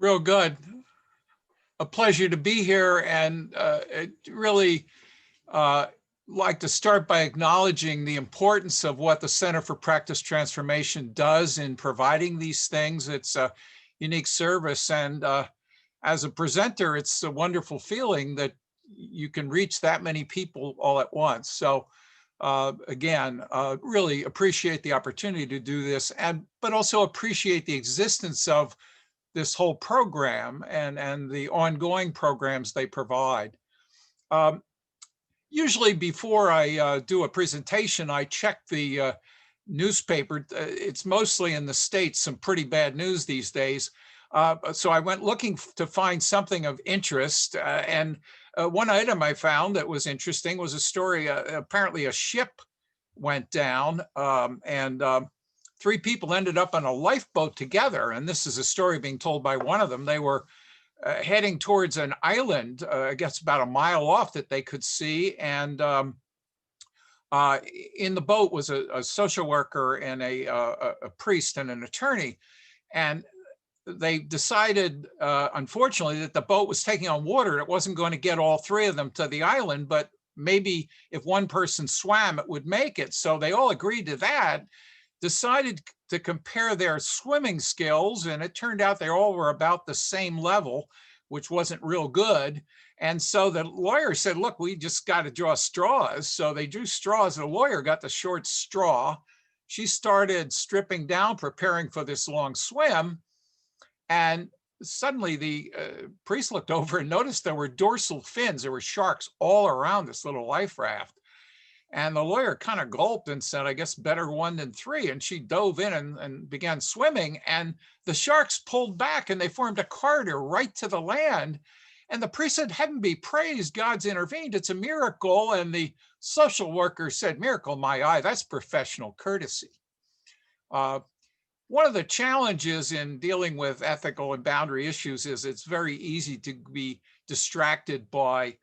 Real good. A pleasure to be here, and really like to start by acknowledging the importance of what the Center for Practice Transformation does in providing these things. It's a unique service, and as a presenter, it's a wonderful feeling that you can reach that many people all at once. So again, really appreciate the opportunity to do this, but also appreciate the existence of this whole program and the ongoing programs they provide. Usually before I do a presentation, I check the newspaper. It's mostly in the States, some pretty bad news these days. So I went looking to find something of interest. And one item I found that was interesting was a story, apparently a ship went down and 3 people ended up on a lifeboat together. And this is a story being told by one of them. They were heading towards an island, I guess about a mile off that they could see. And in the boat was a social worker and a priest and an attorney. And they decided, unfortunately, that the boat was taking on water. It wasn't going to get all 3 of them to the island, but maybe if one person swam, it would make it. So they all agreed to that, decided to compare their swimming skills, and it turned out they all were about the same level, which wasn't real good. And so the lawyer said, look, we just got to draw straws. So they drew straws. The lawyer got the short straw. She started stripping down, preparing for this long swim. And suddenly the priest looked over and noticed there were dorsal fins. There were sharks all around this little life raft. And the lawyer kind of gulped and said, I guess better 1 than 3. And she dove in and began swimming. And the sharks pulled back and they formed a corridor right to the land. And the priest said, heaven be praised, God's intervened. It's a miracle. And the social worker said, miracle, my eye, that's professional courtesy. One of the challenges in dealing with ethical and boundary issues is it's very easy to be distracted by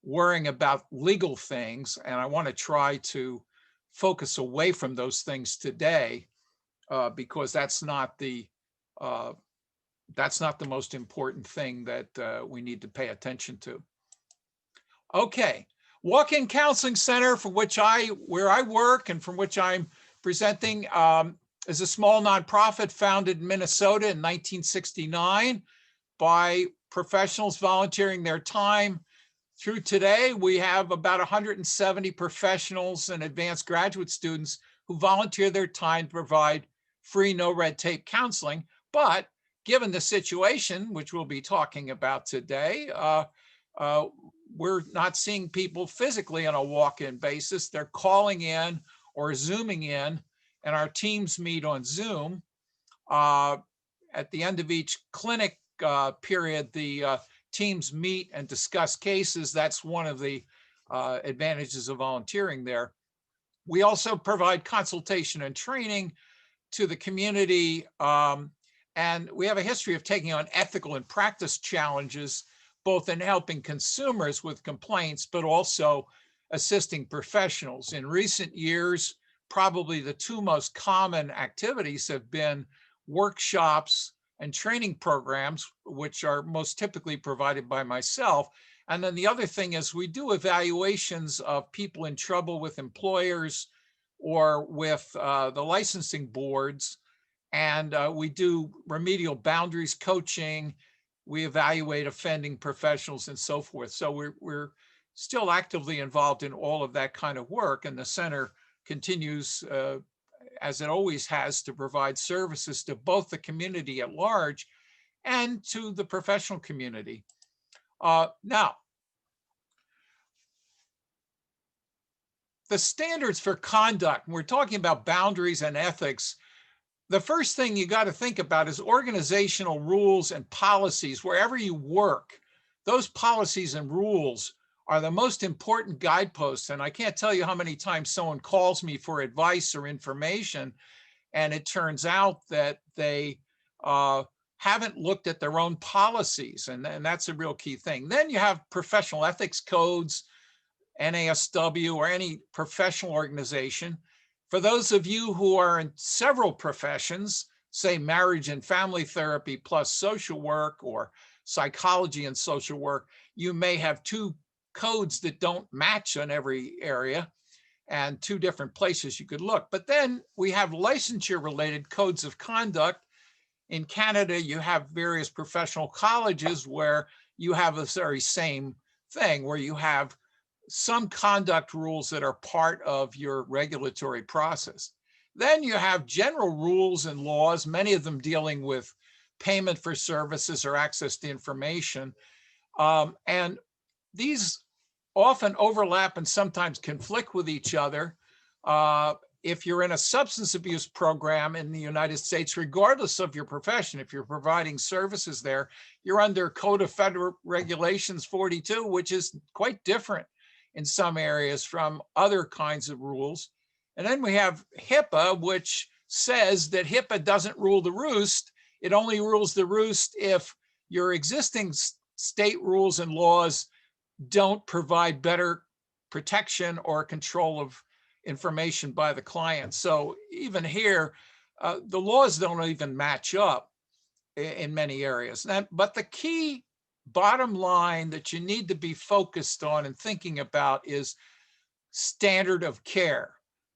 worrying about legal things. And I want to try to focus away from those things today because that's not the most important thing that we need to pay attention to. Okay, Walkin Counseling Center, where I work and from which I'm presenting, is a small nonprofit founded in Minnesota in 1969 by professionals volunteering their time. Through today, we have about 170 professionals and advanced graduate students who volunteer their time to provide free, no red tape counseling. But given the situation, which we'll be talking about today, we're not seeing people physically on a walk-in basis. They're calling in or Zooming in, and our teams meet on Zoom. At the end of each clinic period, the teams meet and discuss cases. That's one of the advantages of volunteering there. We also provide consultation and training to the community. And we have a history of taking on ethical and practice challenges, both in helping consumers with complaints, but also assisting professionals. In recent years, probably the 2 most common activities have been workshops and training programs, which are most typically provided by myself. And then the other thing is we do evaluations of people in trouble with employers or with the licensing boards. And we do remedial boundaries coaching. We evaluate offending professionals and so forth. So we're still actively involved in all of that kind of work. And the center continues, as it always has, to provide services to both the community at large and to the professional community. Now, the standards for conduct, we're talking about boundaries and ethics. The first thing you got to think about is organizational rules and policies. Wherever you work, those policies and rules are the most important guideposts. And I can't tell you how many times someone calls me for advice or information, and it turns out that they haven't looked at their own policies, and that's a real key thing. Then you have professional ethics codes, NASW, or any professional organization. For those of you who are in several professions, say marriage and family therapy plus social work, or psychology and social work, you may have two codes that don't match on every area and two different places you could look. But then we have licensure related codes of conduct. In Canada, you have various professional colleges where you have the very same thing, where you have some conduct rules that are part of your regulatory process. Then you have general rules and laws, many of them dealing with payment for services or access to information. And these often overlap and sometimes conflict with each other. If you're in a substance abuse program in the United States, regardless of your profession, if you're providing services there, you're under Code of Federal Regulations 42, which is quite different in some areas from other kinds of rules. And then we have HIPAA, which says that HIPAA doesn't rule the roost. It only rules the roost if your existing state rules and laws don't provide better protection or control of information by the client. So even here, the laws don't even match up in many areas. But the key bottom line that you need to be focused on and thinking about is standard of care,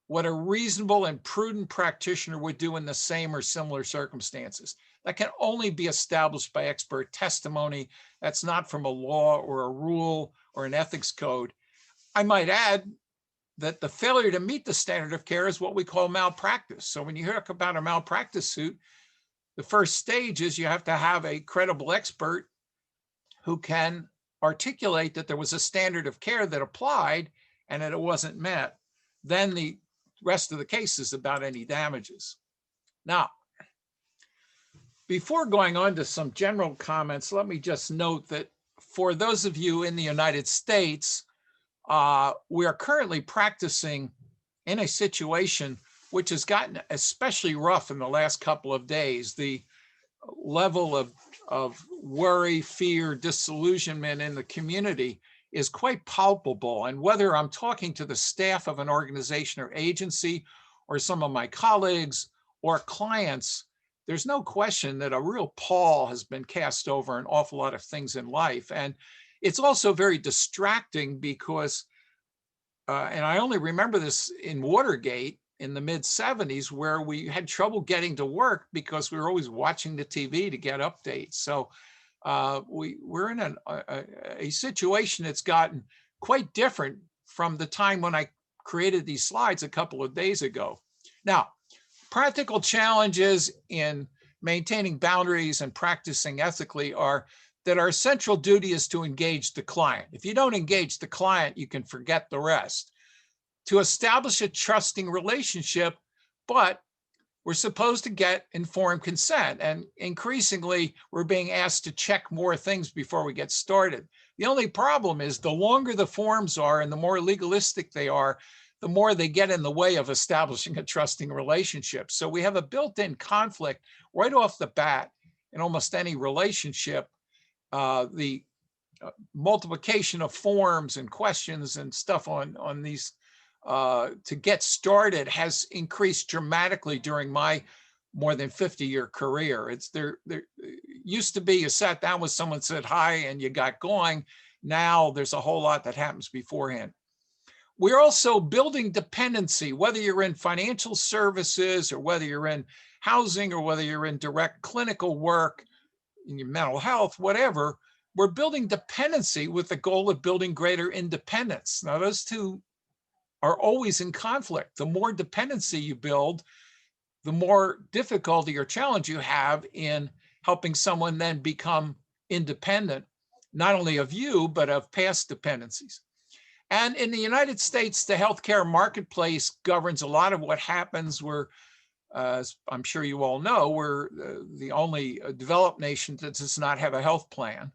what a reasonable and prudent practitioner would do in the same or similar circumstances. That can only be established by expert testimony. That's not from a law or a rule or an ethics code. I might add that the failure to meet the standard of care is what we call malpractice. So when you hear about a malpractice suit, the first stage is you have to have a credible expert who can articulate that there was a standard of care that applied and that it wasn't met. Then the rest of the case is about any damages. Now, before going on to some general comments, let me just note that for those of you in the United States, we are currently practicing in a situation which has gotten especially rough in the last couple of days. The level of worry, fear, disillusionment in the community is quite palpable. And whether I'm talking to the staff of an organization or agency or some of my colleagues or clients, there's no question that a real pall has been cast over an awful lot of things in life. And it's also very distracting because, and I only remember this in Watergate in the mid 70s, where we had trouble getting to work because we were always watching the TV to get updates. So we're in a situation that's gotten quite different from the time when I created these slides a couple of days ago. Now, practical challenges in maintaining boundaries and practicing ethically are that our central duty is to engage the client. If you don't engage the client, you can forget the rest. To establish a trusting relationship, but we're supposed to get informed consent. And increasingly, we're being asked to check more things before we get started. The only problem is the longer the forms are and the more legalistic they are, the more they get in the way of establishing a trusting relationship. So we have a built-in conflict right off the bat in almost any relationship. The multiplication of forms and questions and stuff on these to get started has increased dramatically during my more than 50-year career. There used to be you sat down with someone, said hi, and you got going. Now there's a whole lot that happens beforehand. We're also building dependency, whether you're in financial services or whether you're in housing or whether you're in direct clinical work, in your mental health, whatever. We're building dependency with the goal of building greater independence. Now, those two are always in conflict. The more dependency you build, the more difficulty or challenge you have in helping someone then become independent, not only of you, but of past dependencies. And in the United States, the healthcare marketplace governs a lot of what happens. We're, as I'm sure you all know, we're the only developed nation that does not have a health plan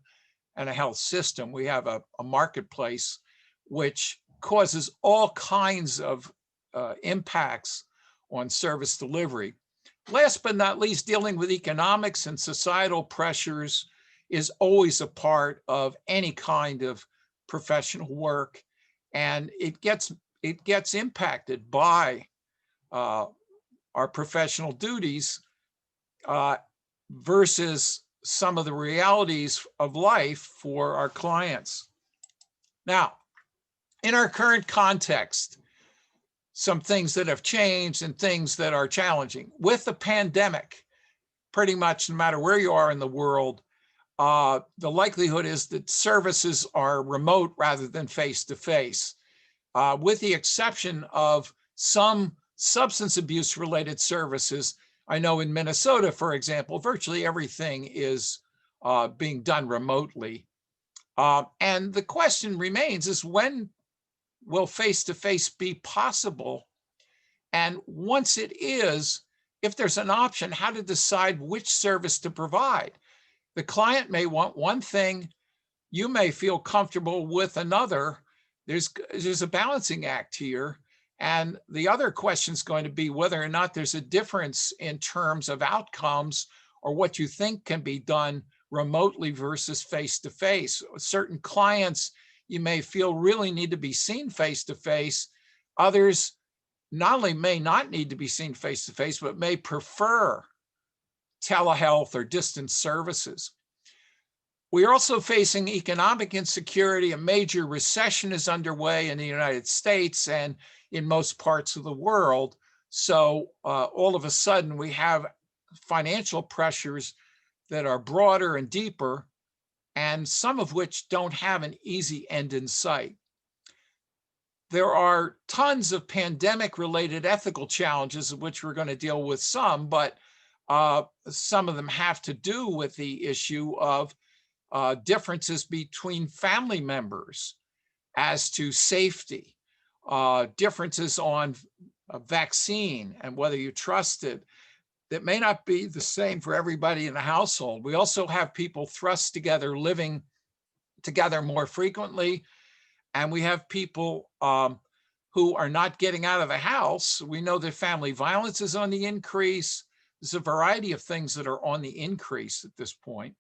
and a health system. We have a marketplace which causes all kinds of impacts on service delivery. Last but not least, dealing with economics and societal pressures is always a part of any kind of professional work, and it gets impacted by our professional duties versus some of the realities of life for our clients. Now, in our current context, some things that have changed and things that are challenging. With the pandemic, pretty much no matter where you are in the world, the likelihood is that services are remote rather than face-to-face, with the exception of some substance abuse related services. I know in Minnesota, for example, virtually everything is being done remotely. And the question remains is, when will face-to-face be possible? And once it is, if there's an option, how to decide which service to provide. The client may want one thing, you may feel comfortable with another. There's a balancing act here. And the other question is going to be whether or not there's a difference in terms of outcomes or what you think can be done remotely versus face-to-face. Certain clients you may feel really need to be seen face-to-face. Others not only may not need to be seen face-to-face, but may prefer telehealth or distance services. We are also facing economic insecurity. A major recession is underway in the United States and in most parts of the world. So all of a sudden we have financial pressures that are broader and deeper, and some of which don't have an easy end in sight. There are tons of pandemic-related ethical challenges, of which we're going to deal with some, but some of them have to do with the issue of differences between family members as to safety, differences on a vaccine and whether you trust it, that may not be the same for everybody in the household. We also have people thrust together, living together more frequently, and we have people who are not getting out of the house. We know that family violence is on the increase. There's a variety of things that are on the increase at this point.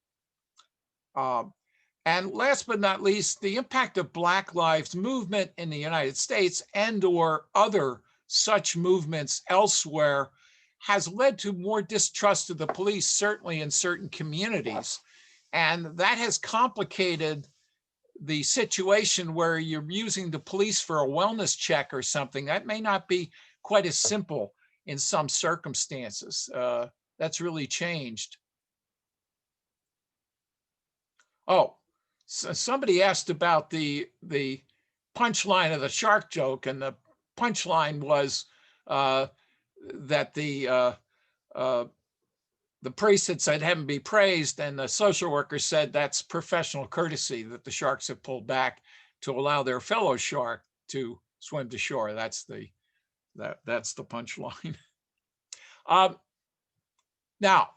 And last but not least, the impact of Black Lives Movement in the United States and or other such movements elsewhere has led to more distrust of the police, certainly in certain communities. And that has complicated the situation where you're using the police for a wellness check or something. That may not be quite as simple in some circumstances. That's really changed. Oh, so somebody asked about the punchline of the shark joke, and the punchline was that the priest had said, "Heaven be praised," and the social worker said that's professional courtesy, that the sharks have pulled back to allow their fellow shark to swim to shore. That's the punchline. Now,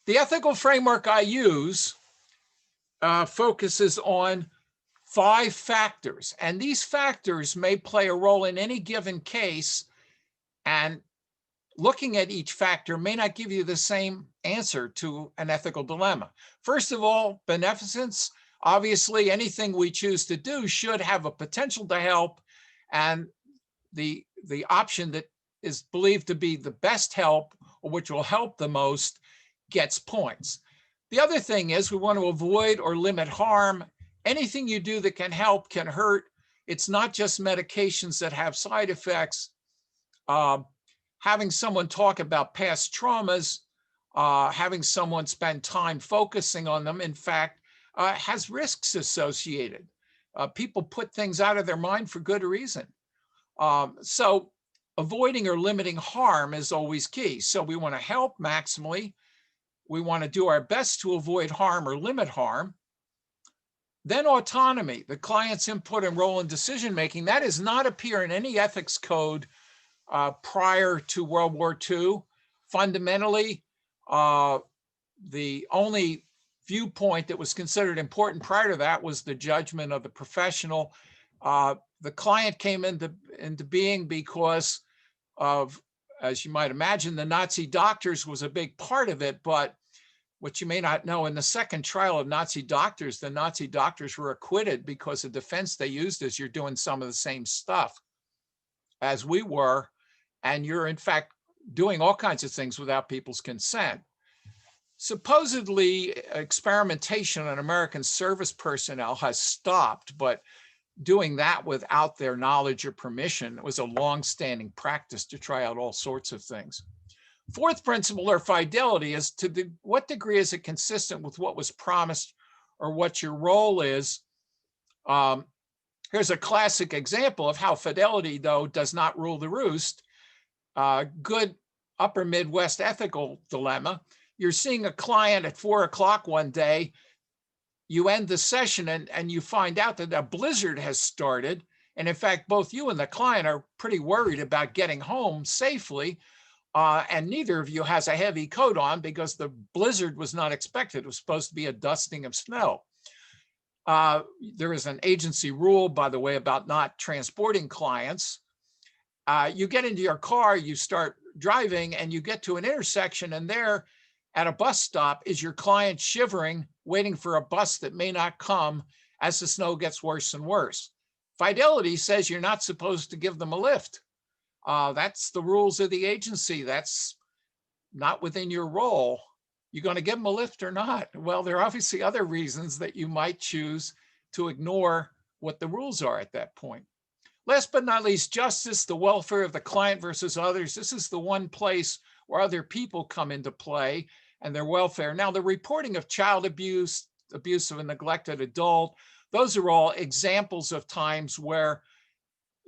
the ethical framework I use focuses on 5 factors, and these factors may play a role in any given case, and looking at each factor may not give you the same answer to an ethical dilemma. First of all, beneficence. Obviously, anything we choose to do should have a potential to help, and the option that is believed to be the best help, or which will help the most, gets points. The other thing is we want to avoid or limit harm. Anything you do that can help can hurt. It's not just medications that have side effects. Having someone talk about past traumas, having someone spend time focusing on them, in fact, has risks associated. People put things out of their mind for good reason. So avoiding or limiting harm is always key. So we want to help maximally. We want to do our best to avoid harm or limit harm. Then autonomy, the client's input and role in decision-making. That does not appear in any ethics code prior to World War II. Fundamentally, the only viewpoint that was considered important prior to that was the judgment of the professional. The client came into being because of, as you might imagine, the Nazi doctors was a big part of it. But what you may not know, in the second trial of Nazi doctors, the Nazi doctors were acquitted because the defense they used is you're doing some of the same stuff as we were, and you're in fact doing all kinds of things without people's consent. Supposedly, experimentation on American service personnel has stopped, but doing that without their knowledge or permission was a long-standing practice to try out all sorts of things. Fourth principle, or fidelity, is to what degree is it consistent with what was promised or what your role is. Here's a classic example of how fidelity, though, does not rule the roost. Good upper Midwest ethical dilemma. You're seeing a client at 4 o'clock one day. You end the session and you find out that a blizzard has started. And in fact, both you and the client are pretty worried about getting home safely. And neither of you has a heavy coat on because the blizzard was not expected. It was supposed to be a dusting of snow. There is an agency rule, by the way, about not transporting clients. You get into your car, you start driving, and you get to an intersection, and there at a bus stop is your client shivering, waiting for a bus that may not come as the snow gets worse and worse. Fidelity says you're not supposed to give them a lift. That's the rules of the agency. That's not within your role. You're going to give them a lift or not? Well, there are obviously other reasons that you might choose to ignore what the rules are at that point. Last but not least, justice, the welfare of the client versus others. This is the one place where other people come into play and their welfare. Now, the reporting of child abuse, abuse of a neglected adult, those are all examples of times where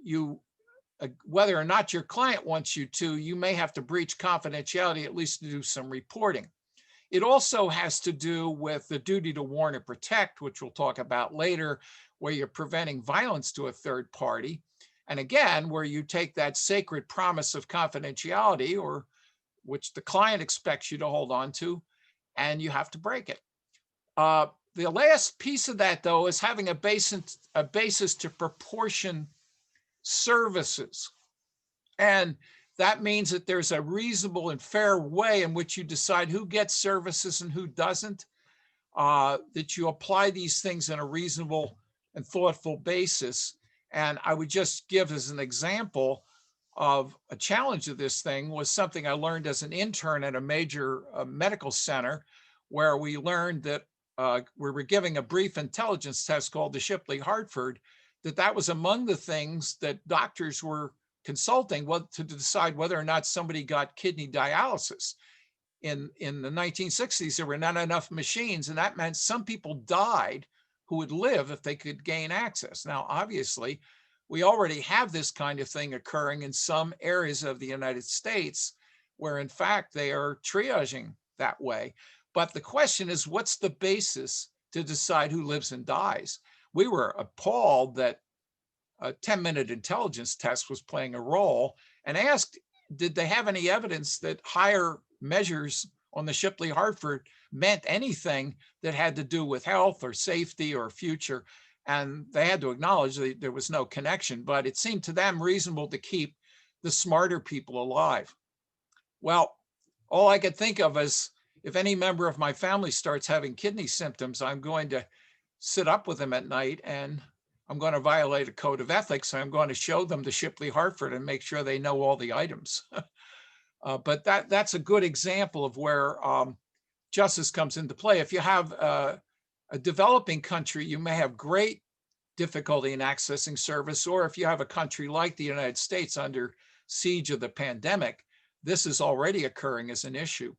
you, whether or not your client wants you to, you may have to breach confidentiality, at least to do some reporting. It also has to do with the duty to warn or protect, which we'll talk about later, where you're preventing violence to a third party. And again, where you take that sacred promise of confidentiality, or which the client expects you to hold on to, and you have to break it. The last piece of that, though, is having a basis to proportion services. And that means that there's a reasonable and fair way in which you decide who gets services and who doesn't, that you apply these things in a reasonable and thoughtful basis. And I would just give as an example of a challenge of this thing was something I learned as an intern at a major medical center, where we learned that we were giving a brief intelligence test called the Shipley-Hartford, that was among the things that doctors were consulting to decide whether or not somebody got kidney dialysis. In the 1960s, there were not enough machines, and that meant some people died who would live if they could gain access. Now, obviously, we already have this kind of thing occurring in some areas of the United States where, in fact, they are triaging that way. But the question is, what's the basis to decide who lives and dies? We were appalled that a 10-minute intelligence test was playing a role, and asked, did they have any evidence that higher measures on the Shipley-Hartford meant anything that had to do with health or safety or future? And they had to acknowledge that there was no connection, but it seemed to them reasonable to keep the smarter people alive. Well, all I could think of is, if any member of my family starts having kidney symptoms, I'm going to sit up with them at night and I'm going to violate a code of ethics. I'm going to show them the Shipley-Hartford and make sure they know all the items. But that's a good example of where justice comes into play. If you have a developing country, you may have great difficulty in accessing service, or if you have a country like the United States under siege of the pandemic, this is already occurring as an issue.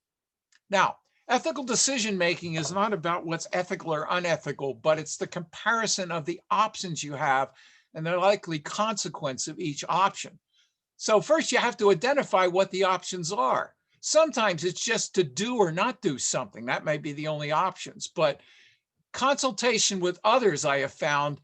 Now, ethical decision-making is not about what's ethical or unethical, but it's the comparison of the options you have and the likely consequence of each option. So first you have to identify what the options are. Sometimes it's just to do or not do something. That may be the only options, but consultation with others, I have found,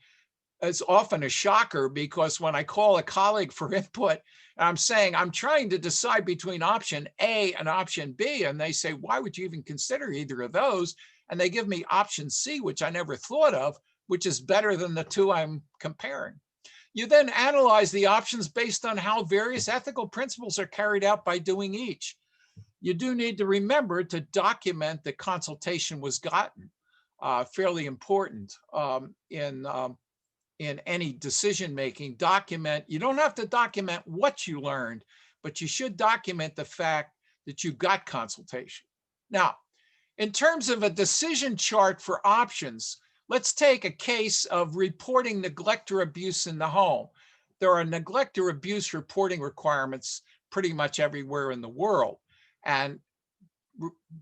is often a shocker, because when I call a colleague for input, I'm saying, I'm trying to decide between option A and option B. And they say, why would you even consider either of those? And they give me option C, which I never thought of, which is better than the two I'm comparing. You then analyze the options based on how various ethical principles are carried out by doing each. You do need to remember to document that consultation was gotten, fairly important in any decision-making. Document, you don't have to document what you learned, but you should document the fact that you got consultation. Now, In terms of a decision chart for options, let's take a case of reporting neglect or abuse in the home. There are neglect or abuse reporting requirements pretty much everywhere in the world, and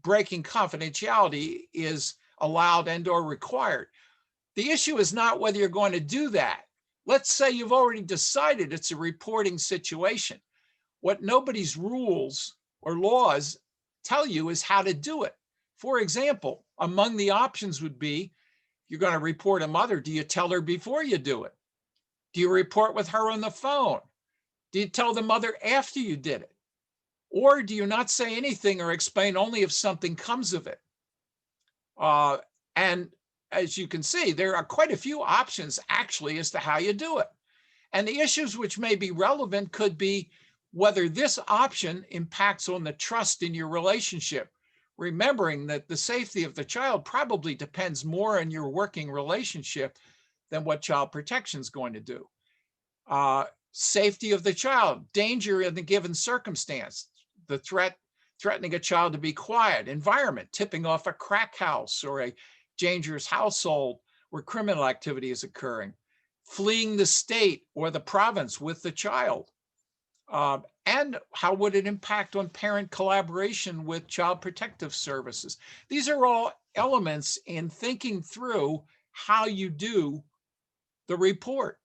breaking confidentiality is allowed and or required. The issue is not whether you're going to do that. Let's say you've already decided it's a reporting situation. What nobody's rules or laws tell you is how to do it. For example, among the options would be, you're going to report a mother. Do you tell her before you do it? Do you report with her on the phone? Do you tell the mother after you did it? Or do you not say anything or explain only if something comes of it? And as you can see, there are quite a few options actually as to how you do it. And the issues which may be relevant could be whether this option impacts on the trust in your relationship, remembering that the safety of the child probably depends more on your working relationship than what child protection is going to do. Safety of the child, danger in the given circumstance, the threatening a child to be quiet, environment, tipping off a crack house or a dangerous household where criminal activity is occurring, fleeing the state or the province with the child, and how would it impact on parent collaboration with child protective services? These are all elements in thinking through how you do the report.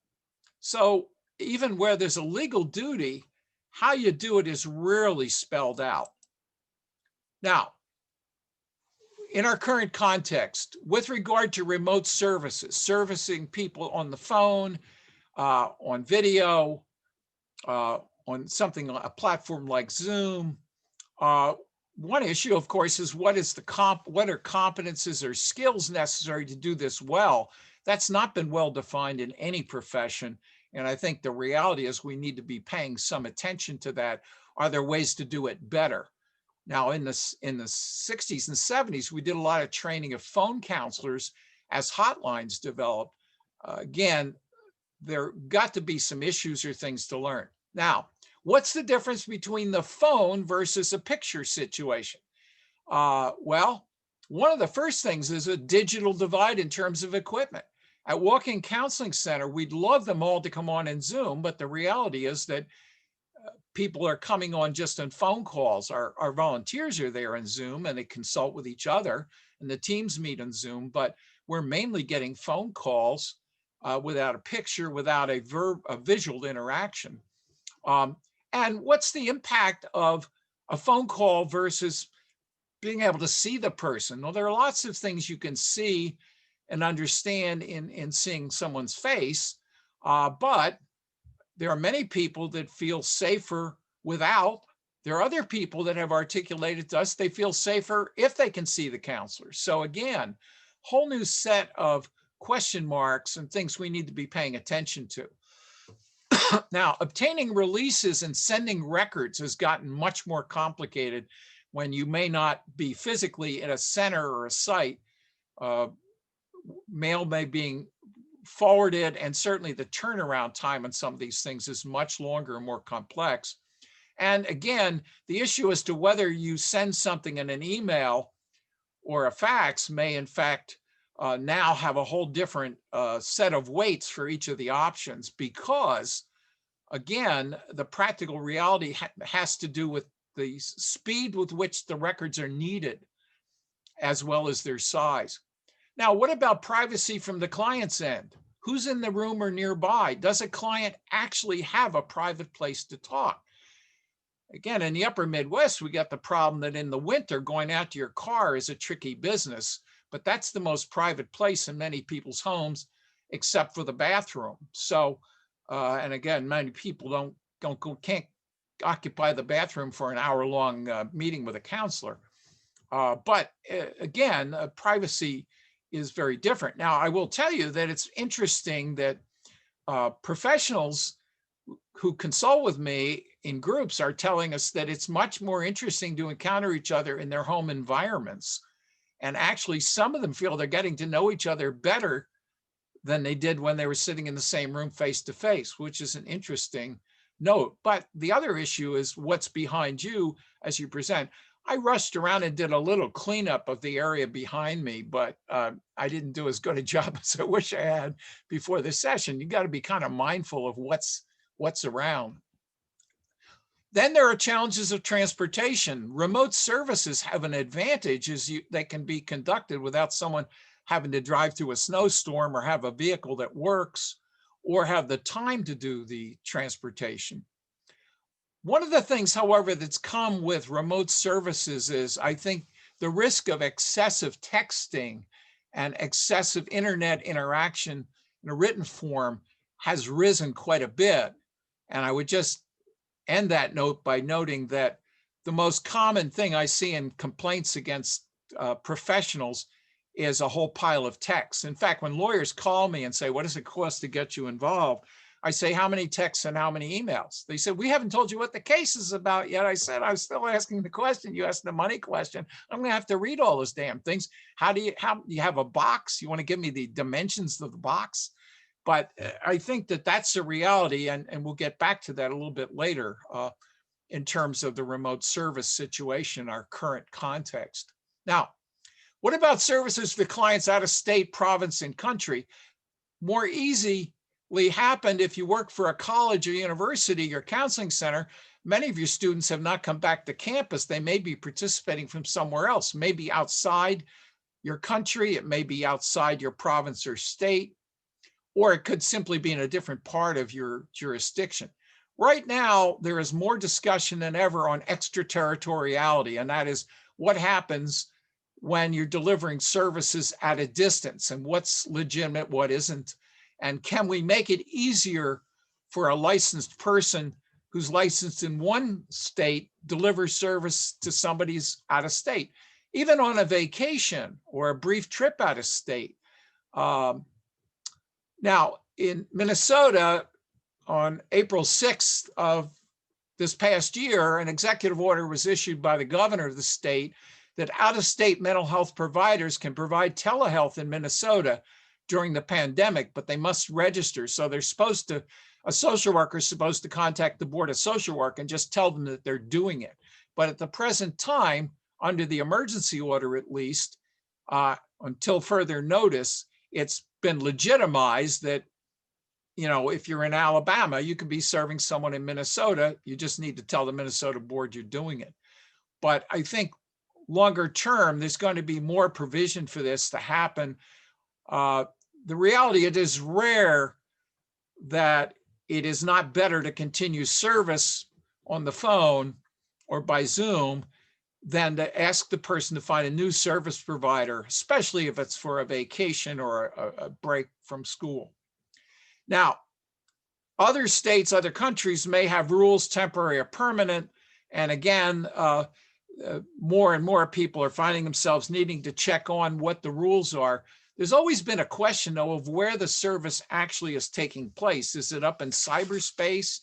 So even where there's a legal duty, how you do it is rarely spelled out. Now, in our current context, with regard to remote services, servicing people on the phone, on video, on something, a platform like Zoom, one issue, of course, is what are competences or skills necessary to do this well? That's not been well defined in any profession. And I think the reality is we need to be paying some attention to that. Are there ways to do it better? Now, in the 60s and 70s, we did a lot of training of phone counselors as hotlines developed. Again, there got to be some issues or things to learn. Now, what's the difference between the phone versus a picture situation? Well, one of the first things is a digital divide in terms of equipment. At Walkin Counseling Center, we'd love them all to come on in Zoom, but the reality is that people are coming on just on phone calls. Our volunteers are there in Zoom and they consult with each other, and the teams meet on Zoom, but we're mainly getting phone calls without a picture, without a visual interaction. And what's the impact of a phone call versus being able to see the person? Well, there are lots of things you can see and understand in seeing someone's face, but there are many people that feel safer without. There are other people that have articulated to us they feel safer if they can see the counselor. So again, whole new set of question marks and things we need to be paying attention to. Now, obtaining releases and sending records has gotten much more complicated when you may not be physically at a center or a site. Mail may be forwarded, and certainly the turnaround time on some of these things is much longer and more complex. And again, the issue as to whether you send something in an email or a fax may in fact now have a whole different set of weights for each of the options, because again, the practical reality has to do with the speed with which the records are needed, as well as their size. Now, what about privacy from the client's end? Who's in the room or nearby? Does a client actually have a private place to talk? Again, in the upper Midwest, we got the problem that in the winter, going out to your car is a tricky business, but that's the most private place in many people's homes, except for the bathroom. So, and again, many people can't occupy the bathroom for an hour-long meeting with a counselor. But again, privacy is very different. Now, I will tell you that it's interesting that professionals who consult with me in groups are telling us that it's much more interesting to encounter each other in their home environments. And actually, some of them feel they're getting to know each other better than they did when they were sitting in the same room face to face, which is an interesting note. But the other issue is what's behind you as you present. I rushed around and did a little cleanup of the area behind me, but I didn't do as good a job as I wish I had before the session. You got to be kind of mindful of what's around. Then there are challenges of transportation. Remote services have an advantage as they can be conducted without someone having to drive through a snowstorm or have a vehicle that works or have the time to do the transportation. One of the things, however, that's come with remote services is, I think, the risk of excessive texting and excessive internet interaction in a written form has risen quite a bit. And I would just end that note by noting that the most common thing I see in complaints against professionals is a whole pile of texts. In fact, when lawyers call me and say, what does it cost to get you involved? I say, how many texts and how many emails? They said, we haven't told you what the case is about yet. I said, I was still asking the question. You asked the money question. I'm going to have to read all those damn things. How do you have a box? You want to give me the dimensions of the box? But I think that that's a reality, and we'll get back to that a little bit later in terms of the remote service situation, our current context. Now, what about services for clients out of state, province, and country? More easily happened if you work for a college or university or counseling center. Many of your students have not come back to campus. They may be participating from somewhere else, maybe outside your country, it may be outside your province or state, or it could simply be in a different part of your jurisdiction. Right now, there is more discussion than ever on extraterritoriality, and that is what happens when you're delivering services at a distance and what's legitimate, what isn't, and can we make it easier for a licensed person who's licensed in one state deliver service to somebody's out of state, even on a vacation or a brief trip out of state. Now, in Minnesota, on April 6th of this past year, an executive order was issued by the governor of the state that out-of-state mental health providers can provide telehealth in Minnesota during the pandemic, but they must register. So they're supposed to, a social worker is supposed to contact the Board of Social Work and just tell them that they're doing it. But at the present time, under the emergency order at least, until further notice, it's been legitimized that, you know, if you're in Alabama, you could be serving someone in Minnesota. You just need to tell the Minnesota board you're doing it. But I think longer term, there's going to be more provision for this to happen. The reality, it is rare that it is not better to continue service on the phone or by Zoom than to ask the person to find a new service provider, especially if it's for a vacation or a break from school. Now, other states, other countries may have rules, temporary or permanent. And again, more and more people are finding themselves needing to check on what the rules are. There's always been a question, though, of where the service actually is taking place. Is it up in cyberspace?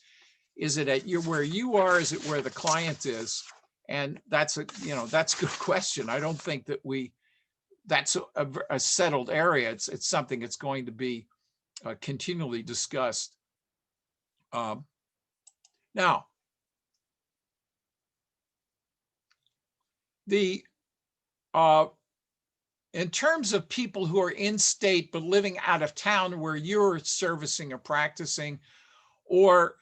Is it at where you are? Is it where the client is? And that's a good question. I don't think that that's a settled area. It's something that's going to be continually discussed. Now, in terms of people who are in state but living out of town where you're servicing or practicing, or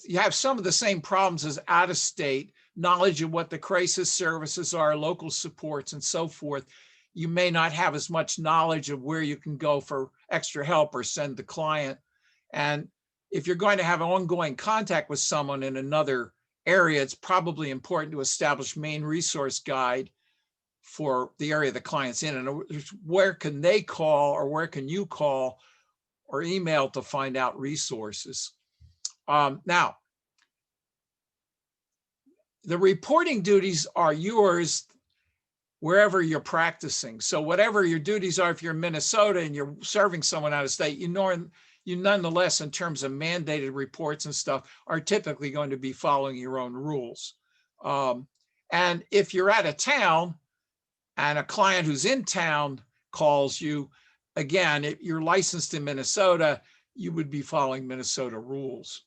you have some of the same problems as out of state, knowledge of what the crisis services are, local supports, and so forth, you may not have as much knowledge of where you can go for extra help or send the client. And if you're going to have ongoing contact with someone in another area, it's probably important to establish main resource guide for the area the client's in, and where can they call or where can you call or email to find out resources. Now, the reporting duties are yours wherever you're practicing. So whatever your duties are, if you're in Minnesota and you're serving someone out of state, you nonetheless, in terms of mandated reports and stuff, are typically going to be following your own rules. And if you're out of town, and a client who's in town calls you, again, if you're licensed in Minnesota, you would be following Minnesota rules.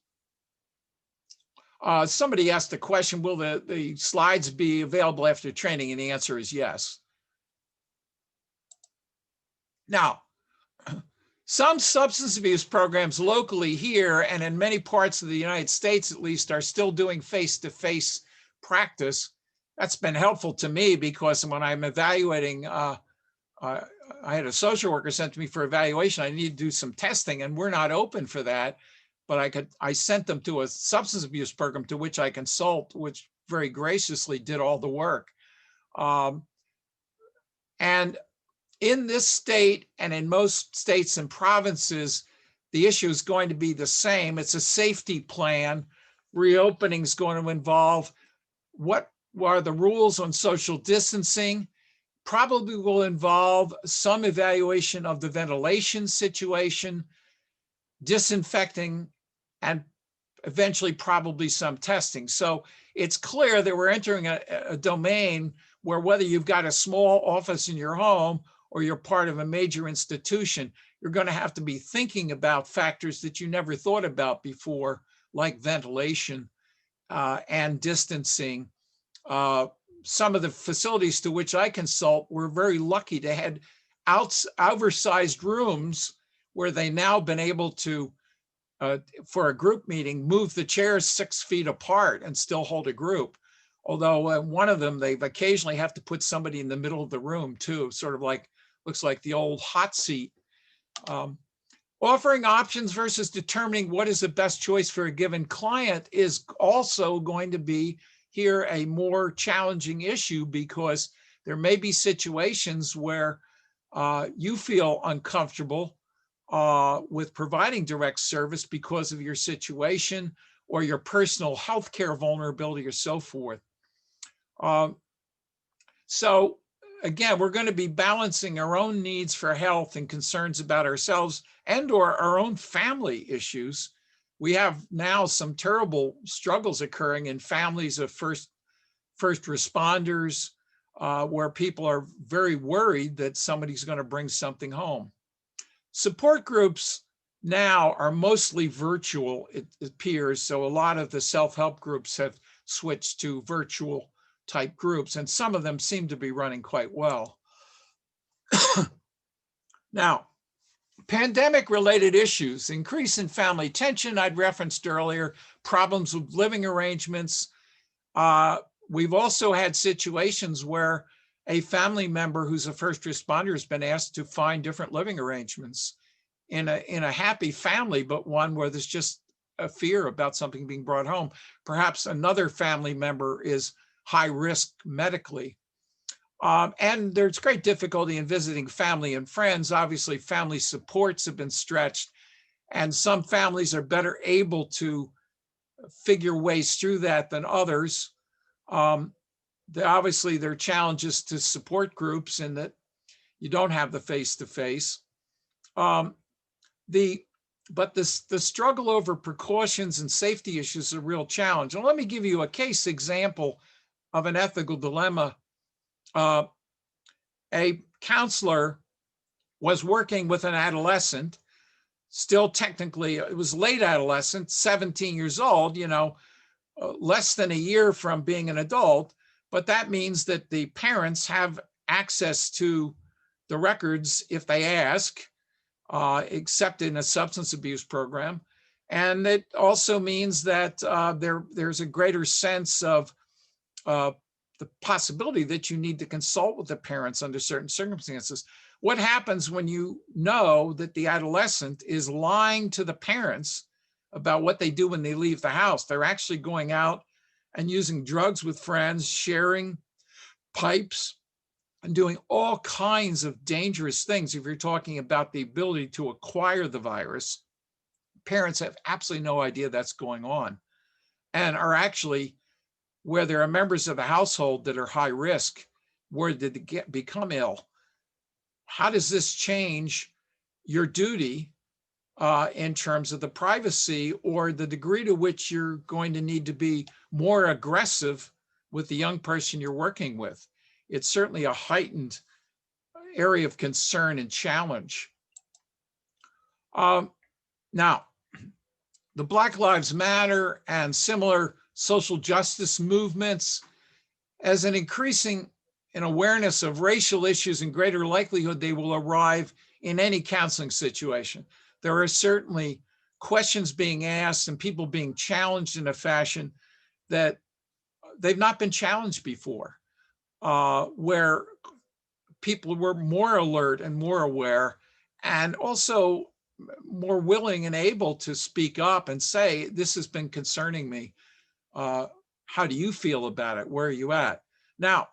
Somebody asked the question, will the slides be available after training? And the answer is yes. Now, some substance abuse programs locally here and in many parts of the United States, at least, are still doing face-to-face practice. That's been helpful to me because when I'm evaluating, I had a social worker sent to me for evaluation. I need to do some testing, and we're not open for that. But I sent them to a substance abuse program to which I consult, which very graciously did all the work. And in this state and in most states and provinces, the issue is going to be the same. It's a safety plan. Reopening is going to involve what are the rules on social distancing, probably will involve some evaluation of the ventilation situation, disinfecting, and eventually probably some testing. So it's clear that we're entering a domain where whether you've got a small office in your home or you're part of a major institution, you're going to have to be thinking about factors that you never thought about before, like ventilation and distancing. Some of the facilities to which I consult were very lucky to have oversized rooms where they now been able to, for a group meeting, move the chairs 6 feet apart and still hold a group. Although one of them, they've occasionally have to put somebody in the middle of the room too, sort of like, looks like the old hot seat. Offering options versus determining what is the best choice for a given client is also going to be here a more challenging issue, because there may be situations where you feel uncomfortable with providing direct service because of your situation or your personal healthcare vulnerability or so forth. So again, we're going to be balancing our own needs for health and concerns about ourselves and or our own family issues. We have now some terrible struggles occurring in families of first responders, where people are very worried that somebody's going to bring something home. Support groups now are mostly virtual, it appears. So a lot of the self-help groups have switched to virtual type groups, and some of them seem to be running quite well. Now, pandemic-related issues, increase in family tension, I'd referenced earlier, problems with living arrangements. We've also had situations where a family member who's a first responder has been asked to find different living arrangements in a happy family, but one where there's just a fear about something being brought home. Perhaps another family member is high risk medically. And there's great difficulty in visiting family and friends. Obviously, family supports have been stretched, and some families are better able to figure ways through that than others. Obviously, there are challenges to support groups in that you don't have the face-to-face. But the struggle over precautions and safety issues is a real challenge. And let me give you a case example of an ethical dilemma. A counselor was working with an adolescent, still technically, it was late adolescent, 17 years old, less than a year from being an adult, but that means that the parents have access to the records if they ask, except in a substance abuse program. And it also means that there's a greater sense of the possibility that you need to consult with the parents under certain circumstances. What happens when you know that the adolescent is lying to the parents about what they do when they leave the house? They're actually going out and using drugs with friends, sharing pipes, and doing all kinds of dangerous things. If you're talking about the ability to acquire the virus, parents have absolutely no idea that's going on, and are actually, where there are members of the household that are high risk, where did they become ill? How does this change your duty in terms of the privacy or the degree to which you're going to need to be more aggressive with the young person you're working with? It's certainly a heightened area of concern and challenge. Now, the Black Lives Matter and similar social justice movements, as an increasing an awareness of racial issues and greater likelihood they will arrive in any counseling situation. There are certainly questions being asked and people being challenged in a fashion that they've not been challenged before, where people were more alert and more aware, and also more willing and able to speak up and say, this has been concerning me. How do you feel about it? Where are you at? Now,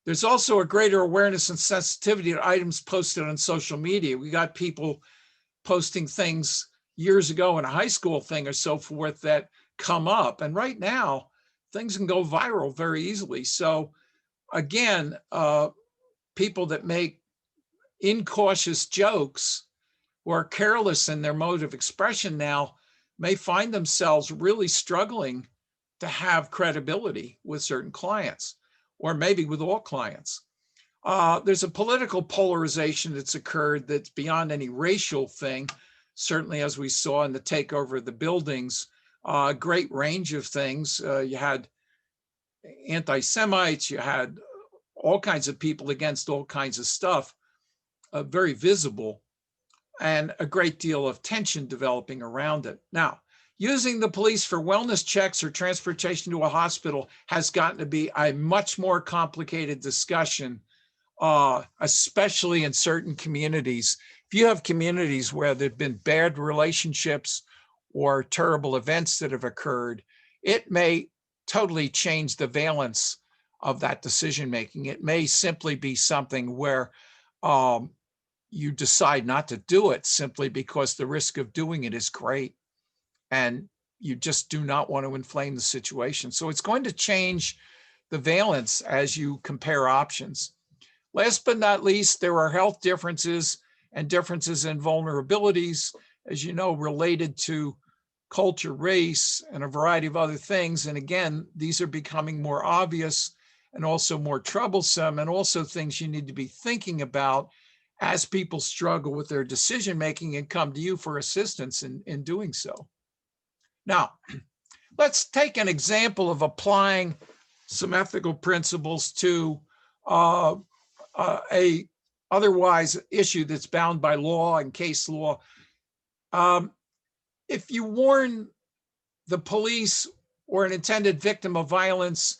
there's also a greater awareness and sensitivity to items posted on social media. We got people posting things years ago in a high school thing or so forth that come up. And right now, things can go viral very easily. So again, people that make incautious jokes or are careless in their mode of expression now may find themselves really struggling to have credibility with certain clients, or maybe with all clients. There's a political polarization that's occurred that's beyond any racial thing, certainly as we saw in the takeover of the buildings, a great range of things. You had anti-Semites, you had all kinds of people against all kinds of stuff, very visible, and a great deal of tension developing around it. Now, using the police for wellness checks or transportation to a hospital has gotten to be a much more complicated discussion, especially in certain communities. If you have communities where there've been bad relationships or terrible events that have occurred, it may totally change the valence of that decision making. It may simply be something where you decide not to do it simply because the risk of doing it is great, and you just do not want to inflame the situation. So it's going to change the valence as you compare options. Last but not least, there are health differences and differences in vulnerabilities, as you know, related to culture, race, and a variety of other things. And again, these are becoming more obvious and also more troublesome, and also things you need to be thinking about as people struggle with their decision making and come to you for assistance in doing so. Now, let's take an example of applying some ethical principles to a otherwise issue that's bound by law and case law. If you warn the police or an intended victim of violence,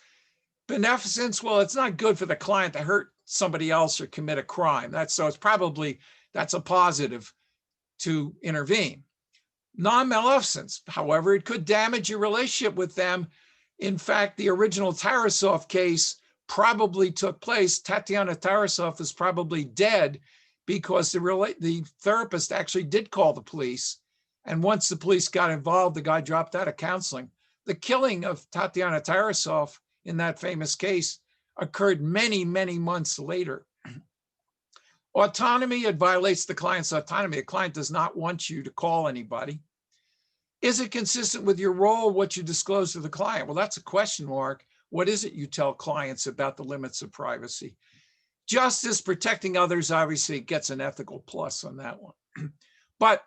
beneficence, well, it's not good for the client to hurt somebody else or commit a crime. That's a positive to intervene. Non-maleficence, however, it could damage your relationship with them. In fact, the original Tarasov case probably took place. Tatiana Tarasov is probably dead because the therapist actually did call the police. And once the police got involved, the guy dropped out of counseling. The killing of Tatiana Tarasov in that famous case occurred many, many months later. Autonomy, it violates the client's autonomy. A client does not want you to call anybody. Is it consistent with your role, what you disclose to the client? Well, that's a question mark. What is it you tell clients about the limits of privacy? Justice, protecting others, obviously gets an ethical plus on that one. But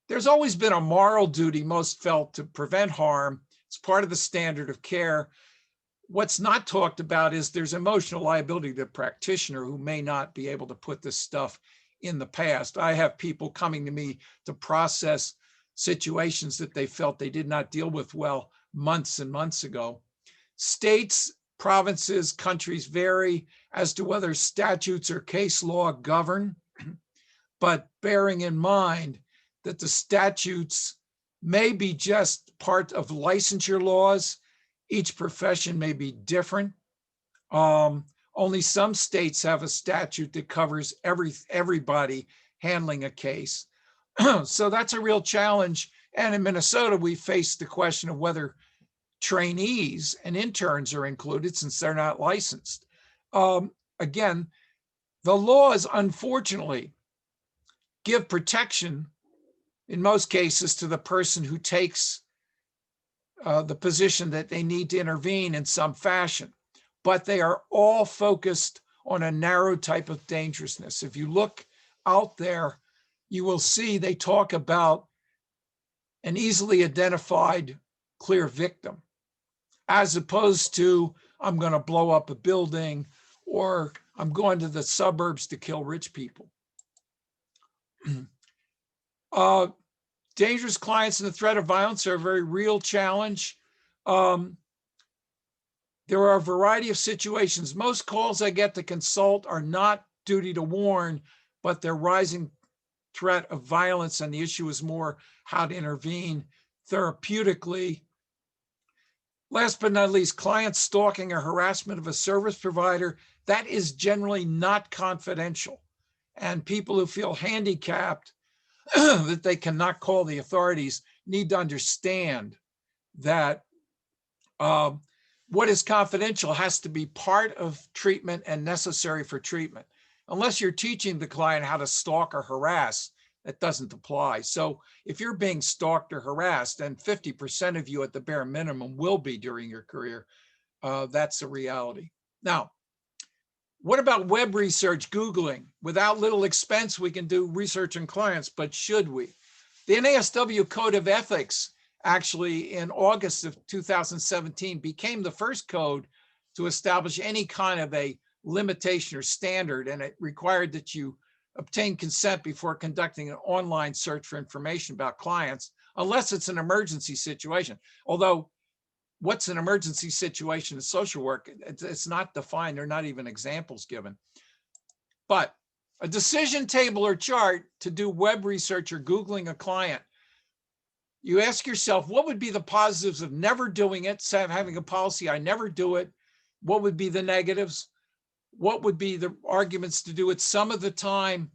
there's always been a moral duty most felt to prevent harm. It's part of the standard of care. What's not talked about is there's emotional liability to the practitioner who may not be able to put this stuff in the past. I have people coming to me to process situations that they felt they did not deal with well months and months ago. States, provinces, countries vary as to whether statutes or case law govern, but bearing in mind that the statutes may be just part of licensure laws. Each profession may be different. Only some states have a statute that covers everybody handling a case. So that's a real challenge. And in Minnesota, we face the question of whether trainees and interns are included since they're not licensed. Again, the laws, unfortunately, give protection in most cases to the person who takes the position that they need to intervene in some fashion, but they are all focused on a narrow type of dangerousness. If you look out there, you will see they talk about an easily identified clear victim. as opposed to I'm going to blow up a building or I'm going to the suburbs to kill rich people. Dangerous clients and the threat of violence are a very real challenge. There are a variety of situations. Most calls I get to consult are not duty to warn, but they're rising threat of violence, and the issue is more how to intervene therapeutically. Last but not least, client stalking or harassment of a service provider, that is generally not confidential. And people who feel handicapped that they cannot call the authorities need to understand that what is confidential has to be part of treatment and necessary for treatment. Unless you're teaching the client how to stalk or harass, that doesn't apply. So if you're being stalked or harassed, and 50% of you at the bare minimum will be during your career, that's a reality. Now, what about web research, Googling? Without little expense, we can do research on clients, but should we? The NASW Code of Ethics, actually in August of 2017, became the first code to establish any kind of a limitation or standard, and it required that you obtain consent before conducting an online search for information about clients, unless it's an emergency situation. Although, what's an emergency situation in social work? It's not defined. There are not even examples given. But a decision table or chart to do web research or Googling a client, you ask yourself, what would be the positives of never doing it, having a policy, I never do it? What would be the negatives? What would be the arguments to do it some of the time?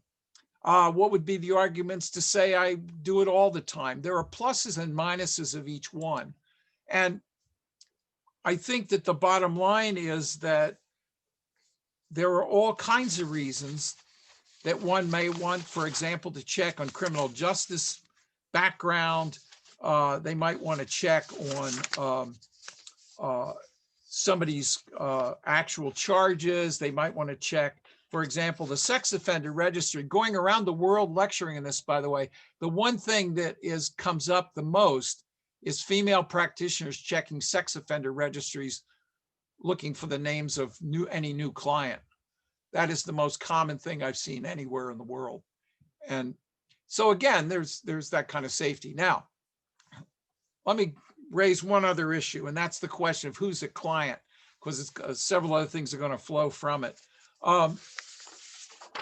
What would be the arguments to say I do it all the time? There are pluses and minuses of each one. And I think that the bottom line is that there are all kinds of reasons that one may want, for example, to check on criminal justice background. They might want to check on somebody's actual charges. They might want to check, for example, the sex offender registry. Going around the world lecturing in this, by the way, the one thing that comes up the most is female practitioners checking sex offender registries, looking for the names of any new client. That is the most common thing I've seen anywhere in the world. And so again, there's that kind of safety. Now, let me raise one other issue, and that's the question of who's a client, because several other things are going to flow from it.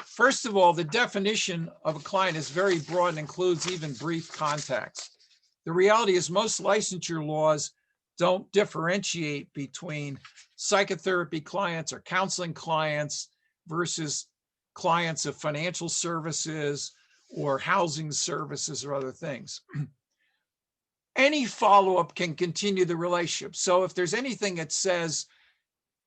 First of all, the definition of a client is very broad and includes even brief contacts. The reality is most licensure laws don't differentiate between psychotherapy clients or counseling clients versus clients of financial services or housing services or other things. Any follow-up can continue the relationship. So if there's anything that says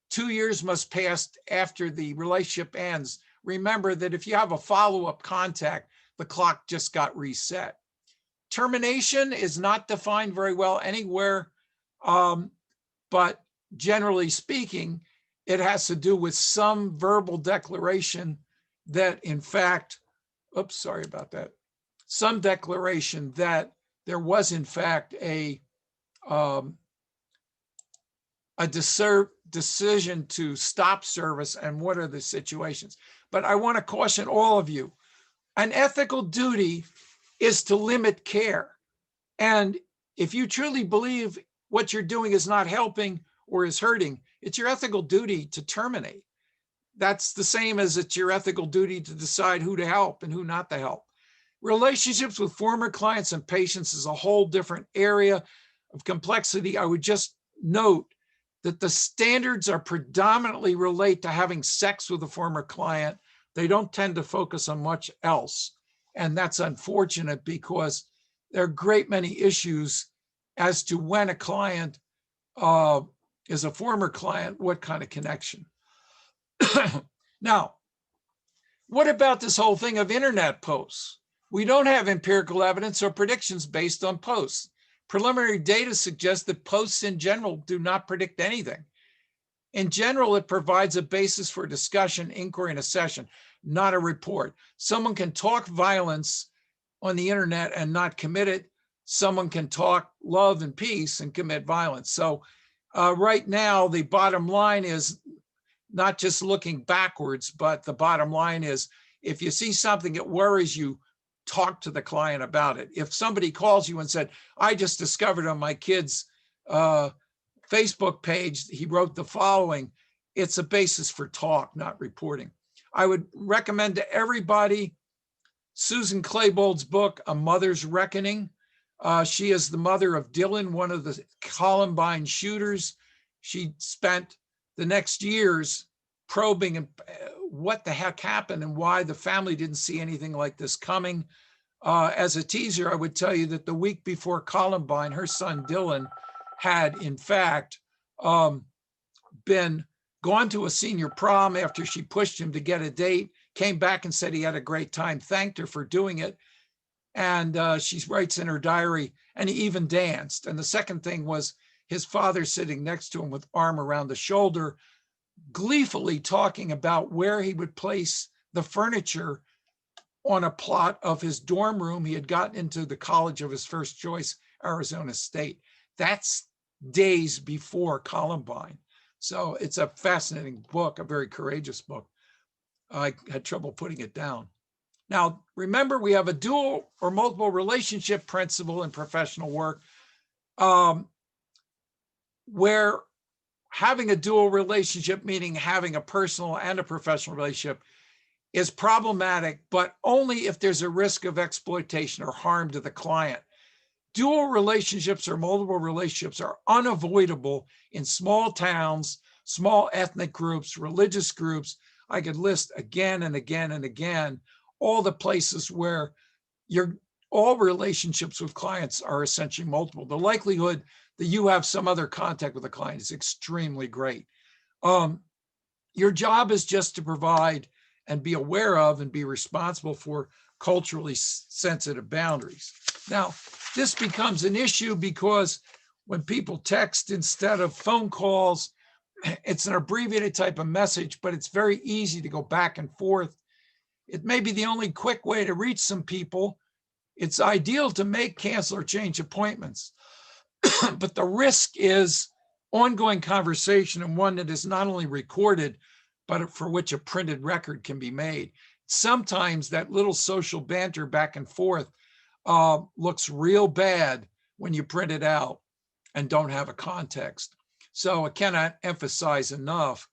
2 years must pass after the relationship ends, remember that if you have a follow-up contact, the clock just got reset. Termination is not defined very well anywhere, but generally speaking, it has to do with some verbal declaration that in fact, oops, sorry about that, some declaration that there was in fact a decision to stop service and what are the situations. But I want to caution all of you, an ethical duty is to limit care. And if you truly believe what you're doing is not helping or is hurting, it's your ethical duty to terminate. That's the same as it's your ethical duty to decide who to help and who not to help. Relationships with former clients and patients is a whole different area of complexity. I would just note that the standards are predominantly relate to having sex with a former client. They don't tend to focus on much else. And that's unfortunate because there are a great many issues as to when a client is a former client, what kind of connection. Now, what about this whole thing of internet posts? We don't have empirical evidence or predictions based on posts. Preliminary data suggests that posts in general do not predict anything. In general, it provides a basis for discussion, inquiry, and a session, not a report. Someone can talk violence on the internet and not commit it. Someone can talk love and peace and commit violence. So Right now, the bottom line is not just looking backwards, but the bottom line is if you see something that worries you, talk to the client about it. If somebody calls you and said, I just discovered on my kid's Facebook page, he wrote the following, it's a basis for talk, not reporting. I would recommend to everybody Susan Claybold's book, A Mother's Reckoning. She is the mother of Dylan, one of the Columbine shooters. She spent the next years probing what the heck happened and why the family didn't see anything like this coming. As a teaser, I would tell you that the week before Columbine, her son Dylan had, in fact, been gone to a senior prom after she pushed him to get a date, came back and said he had a great time, thanked her for doing it. And she writes in her diary, and he even danced. And the second thing was his father sitting next to him with arm around the shoulder, gleefully talking about where he would place the furniture on a plot of his dorm room. He had gotten into the college of his first choice, Arizona State. That's days before Columbine. So it's a fascinating book, a very courageous book. I had trouble putting it down. Now, remember, we have a dual or multiple relationship principle in professional work, where having a dual relationship, meaning having a personal and a professional relationship, is problematic, but only if there's a risk of exploitation or harm to the client. Dual relationships or multiple relationships are unavoidable in small towns, small ethnic groups, religious groups. I could list again and again and again all the places where all relationships with clients are essentially multiple. The likelihood that you have some other contact with a client is extremely great. Your job is just to provide and be aware of and be responsible for culturally sensitive boundaries. Now, this becomes an issue because when people text instead of phone calls, it's an abbreviated type of message, but it's very easy to go back and forth. It may be the only quick way to reach some people. It's ideal to make, cancel, or change appointments. But the risk is ongoing conversation, and one that is not only recorded, but for which a printed record can be made. Sometimes that little social banter back and forth looks real bad when you print it out and don't have a context. So I cannot emphasize enough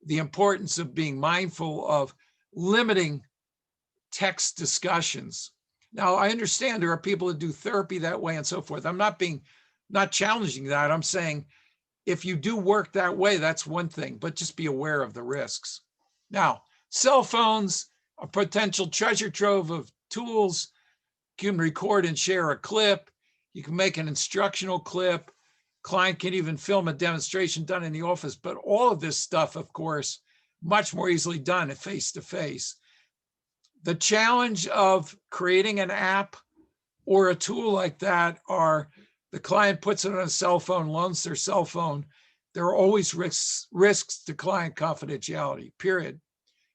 the importance of being mindful of limiting text discussions. Now, I understand there are people that do therapy that way and so forth. I'm not challenging that. I'm saying if you do work that way, that's one thing, but just be aware of the risks. Now, cell phones, a potential treasure trove of tools. You can record and share a clip. You can make an instructional clip. Client can even film a demonstration done in the office, but all of this stuff, of course, much more easily done face-to-face. The challenge of creating an app or a tool like that are the client puts it on a cell phone, loans their cell phone. There are always risks to client confidentiality, period.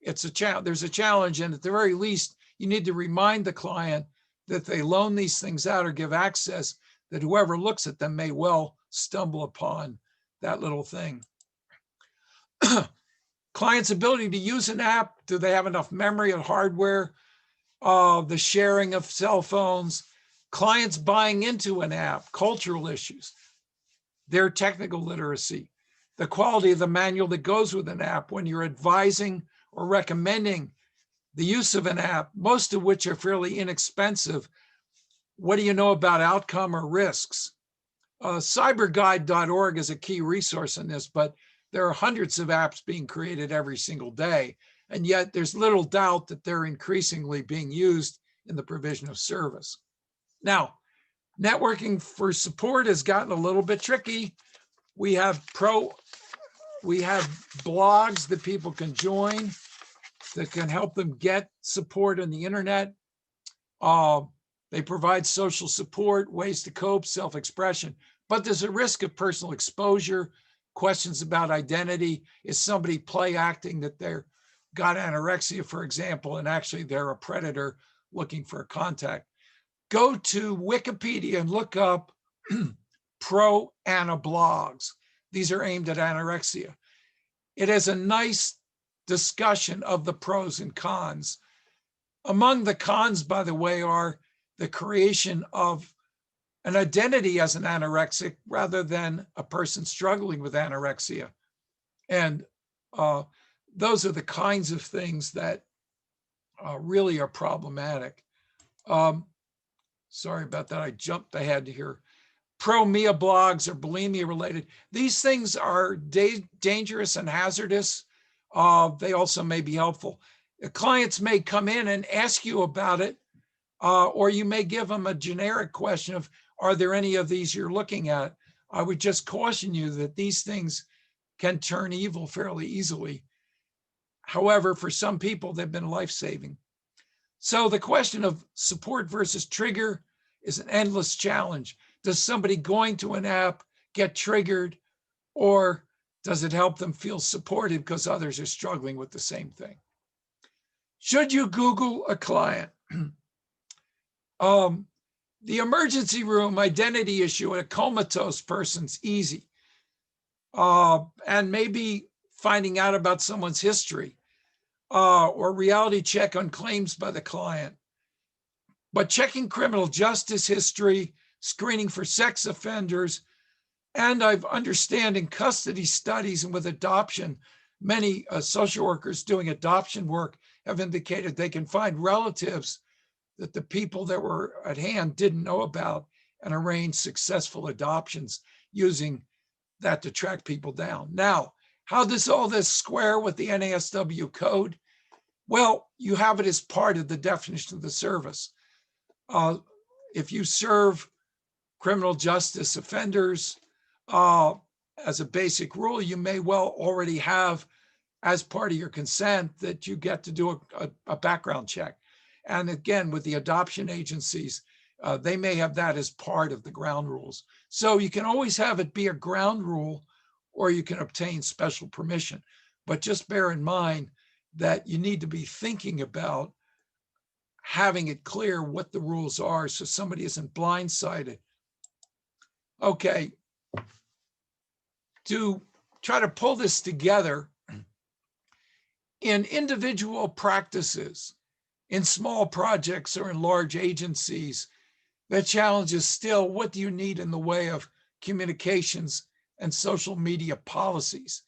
It's a challenge. There's a challenge, and at the very least, you need to remind the client that they loan these things out or give access, that whoever looks at them may well stumble upon that little thing. Client's ability to use an app, do they have enough memory and hardware? The sharing of cell phones, clients buying into an app, cultural issues, their technical literacy, the quality of the manual that goes with an app when you're advising or recommending the use of an app, most of which are fairly inexpensive. What do you know about outcome or risks? Cyberguide.org is a key resource in this, but there are hundreds of apps being created every single day, and yet there's little doubt that they're increasingly being used in the provision of service. Now, networking for support has gotten a little bit tricky. We have blogs that people can join that can help them get support on the internet. They provide social support, ways to cope, self-expression, but there's a risk of personal exposure, questions about identity. Is somebody play acting that they're got anorexia, for example, and actually they're a predator looking for a contact? Go to Wikipedia and look up pro-ana blogs. These are aimed at anorexia. It has a nice discussion of the pros and cons. Among the cons, by the way, are the creation of an identity as an anorexic rather than a person struggling with anorexia. And those are the kinds of things that really are problematic. Sorry about that. I jumped ahead here. Pro-Mia blogs are bulimia related. These things are dangerous and hazardous. They also may be helpful. Clients may come in and ask you about it, or you may give them a generic question of, are there any of these you're looking at? I would just caution you that these things can turn evil fairly easily. However, for some people, they've been life-saving. So the question of support versus trigger is an endless challenge. Does somebody going to an app get triggered, or does it help them feel supported because others are struggling with the same thing? Should you Google a client? The emergency room identity issue in a comatose person's easy. And maybe finding out about someone's history or reality check on claims by the client. But checking criminal justice history, screening for sex offenders, and I've understanding custody studies and with adoption, many social workers doing adoption work have indicated they can find relatives that the people that were at hand didn't know about and arrange successful adoptions using that to track people down. Now, how does all this square with the NASW code? Well, you have it as part of the definition of the service. If you serve criminal justice offenders, as a basic rule, you may well already have as part of your consent that you get to do a background check. And again, with the adoption agencies, they may have that as part of the ground rules. So you can always have it be a ground rule, or you can obtain special permission. But just bear in mind that you need to be thinking about having it clear what the rules are so somebody isn't blindsided. Okay, to try to pull this together, in individual practices, in small projects or in large agencies, the challenge is still, what do you need in the way of communications and social media policies?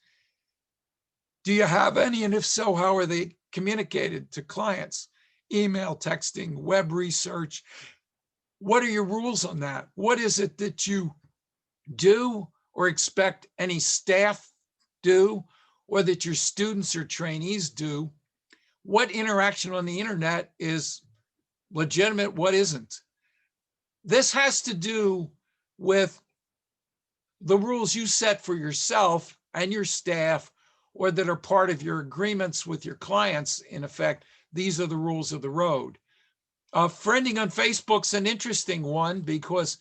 Do you have any? And if so, how are they communicated to clients? Email, texting, web research. What are your rules on that? What is it that you do or expect any staff do, or that your students or trainees do? What interaction on the internet is legitimate, what isn't? This has to do with the rules you set for yourself and your staff, or that are part of your agreements with your clients. In effect, these are the rules of the road. Friending on Facebook's an interesting one, because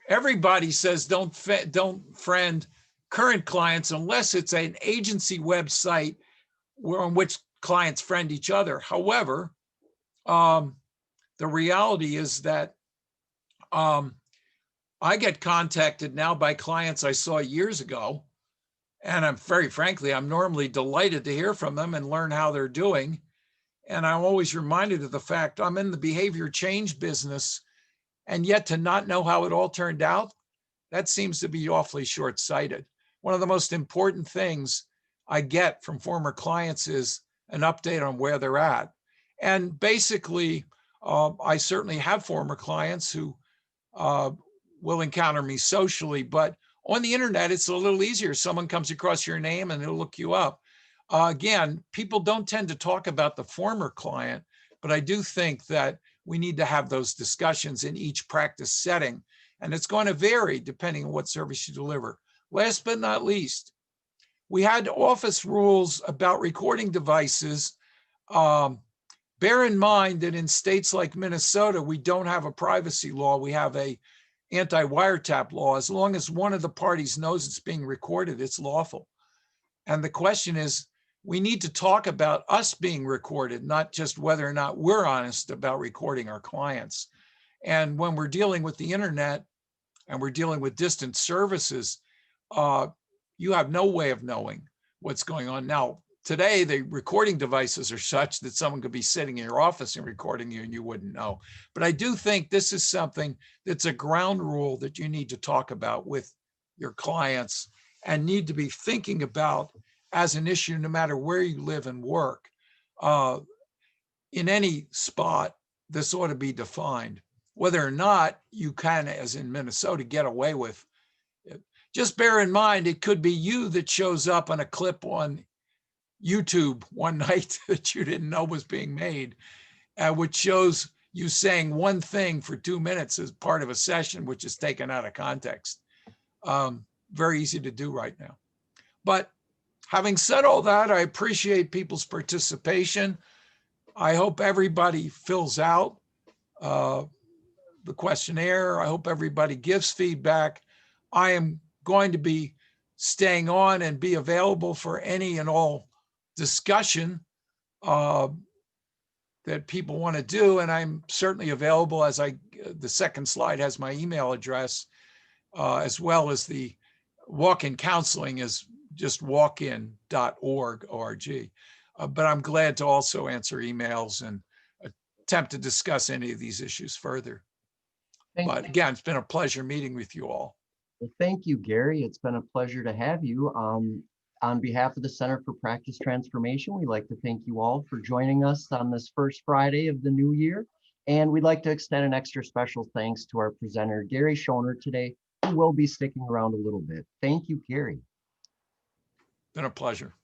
everybody says don't friend current clients unless it's an agency website on which clients friend each other. However, the reality is that I get contacted now by clients I saw years ago, and I'm very frankly, I'm normally delighted to hear from them and learn how they're doing. And I'm always reminded of the fact I'm in the behavior change business, and yet to not know how it all turned out, that seems to be awfully short-sighted. One of the most important things I get from former clients is an update on where they're at. And basically, I certainly have former clients who will encounter me socially, but on the internet, it's a little easier. Someone comes across your name and they'll look you up. Again, people don't tend to talk about the former client, but I do think that we need to have those discussions in each practice setting, and it's going to vary depending on what service you deliver. Last but not least, we had office rules about recording devices. Bear in mind that in states like Minnesota, we don't have a privacy law. We have a anti-wiretap law. As long as one of the parties knows it's being recorded, it's lawful. And the question is, we need to talk about us being recorded, not just whether or not we're honest about recording our clients. And when we're dealing with the internet and we're dealing with distant services, You have no way of knowing what's going on. Now, today, the recording devices are such that someone could be sitting in your office and recording you and you wouldn't know. But I do think this is something that's a ground rule that you need to talk about with your clients and need to be thinking about as an issue, no matter where you live and work. In any spot, this ought to be defined. Whether or not you can, as in Minnesota, get away with it. Just bear in mind, it could be you that shows up on a clip on YouTube one night that you didn't know was being made, which shows you saying one thing for 2 minutes as part of a session, which is taken out of context. Very easy to do right now. But having said all that, I appreciate people's participation. I hope everybody fills out the questionnaire. I hope everybody gives feedback. I am going to be staying on and be available for any and all discussion that people want to do. And I'm certainly available, as the second slide has my email address, as well as the walk-in counseling is just walkin.org. But I'm glad to also answer emails and attempt to discuss any of these issues further. But again, it's been a pleasure meeting with you all. Well, thank you, Gary. It's been a pleasure to have you. On behalf of the Center for Practice Transformation, we'd like to thank you all for joining us on this first Friday of the new year. And we'd like to extend an extra special thanks to our presenter, Gary Schoner, today, who will be sticking around a little bit. Thank you, Gary. Been a pleasure.